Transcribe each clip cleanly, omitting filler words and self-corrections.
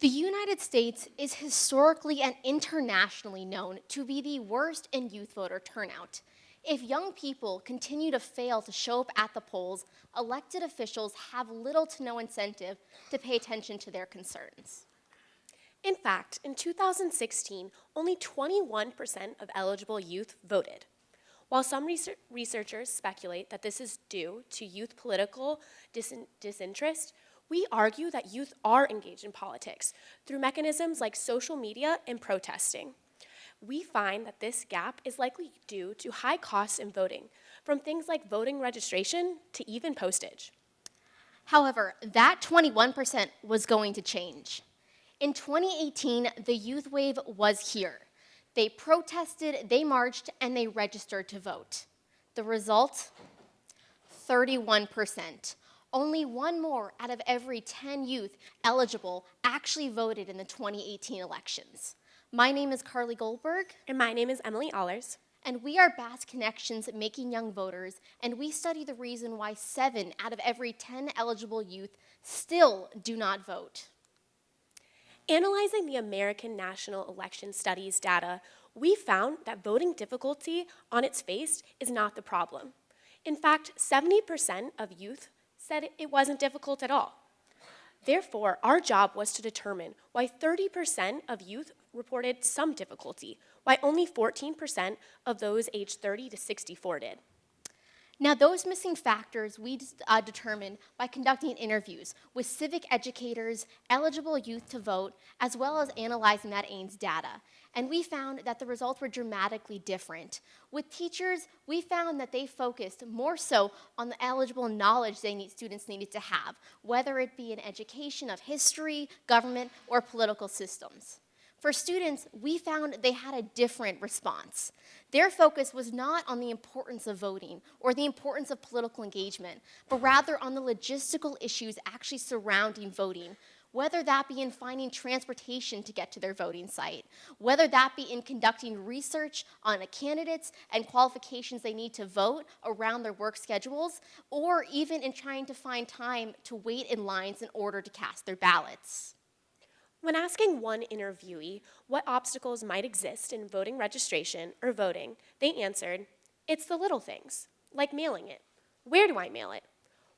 The United States is historically and internationally known to be the worst in youth voter turnout. If young people continue to fail to show up at the polls, elected officials have little to no incentive to pay attention to their concerns. In fact, in 2016, only 21% of eligible youth voted. While some researchers speculate that this is due to youth political disinterest, we argue that youth are engaged in politics through mechanisms like social media and protesting. We find that this gap is likely due to high costs in voting, from things like voting registration to even postage. However, that 21% was going to change. In 2018, the youth wave was here. They protested, they marched, and they registered to vote. The result? 31%. Only one more out of every 10 youth eligible actually voted in the 2018 elections. My name is Carly Goldberg. And my name is Emily Allers. And we are Bass Connections Making Young Voters, and we study the reason why 7 out of every 10 eligible youth still do not vote. Analyzing the American National Election Studies data, we found that voting difficulty on its face is not the problem. In fact, 70% of youth said it wasn't difficult at all. Therefore, our job was to determine why 30% of youth reported some difficulty, why only 14% of those aged 30 to 64 did. Now, those missing factors we determined by conducting interviews with civic educators, eligible youth to vote, as well as analyzing that AINS data. And we found that the results were dramatically different. With teachers, we found that they focused more so on the eligible knowledge students needed to have, whether it be in education of history, government, or political systems. For students, we found they had a different response. Their focus was not on the importance of voting or the importance of political engagement, but rather on the logistical issues actually surrounding voting, whether that be in finding transportation to get to their voting site, whether that be in conducting research on the candidates and qualifications they need to vote around their work schedules, or even in trying to find time to wait in lines in order to cast their ballots. When asking one interviewee what obstacles might exist in voting registration or voting, they answered, "It's the little things, like mailing it. Where do I mail it?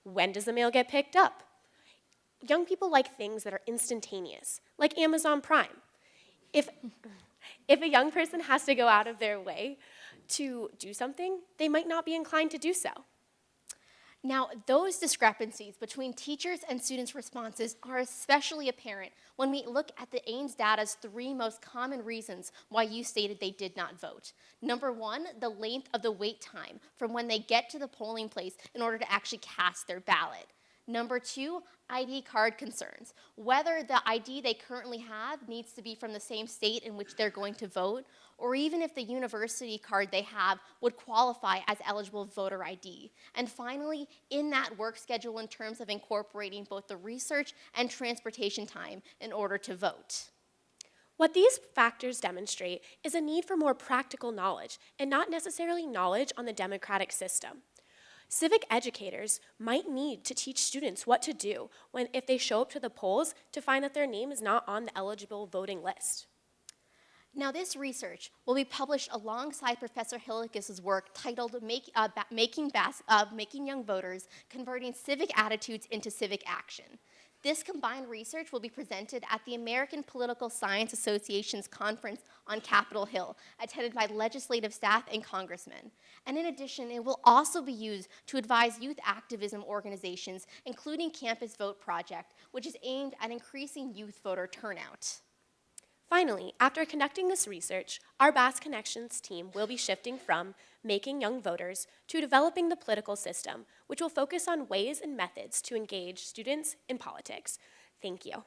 When does the mail get picked up?" Young people like things that are instantaneous, like Amazon Prime. If a young person has to go out of their way to do something, they might not be inclined to do so. Now, those discrepancies between teachers and students' responses are especially apparent when we look at the AINS data's 3 most common reasons why youth stated they did not vote. Number 1, the length of the wait time from when they get to the polling place in order to actually cast their ballot. Number 2, ID card concerns. Whether the ID they currently have needs to be from the same state in which they're going to vote, or even if the university card they have would qualify as eligible voter ID. And finally, in that work schedule in terms of incorporating both the research and transportation time in order to vote. What these factors demonstrate is a need for more practical knowledge and not necessarily knowledge on the democratic system. Civic educators might need to teach students what to do if they show up to the polls to find that their name is not on the eligible voting list. Now, this research will be published alongside Professor Hillikus's work titled Making Young Voters, Converting Civic Attitudes into Civic Action. This combined research will be presented at the American Political Science Association's conference on Capitol Hill, attended by legislative staff and congressmen. And in addition, it will also be used to advise youth activism organizations, including Campus Vote Project, which is aimed at increasing youth voter turnout. Finally, after conducting this research, our Bass Connections team will be shifting from making young voters to developing the political system, which will focus on ways and methods to engage students in politics. Thank you.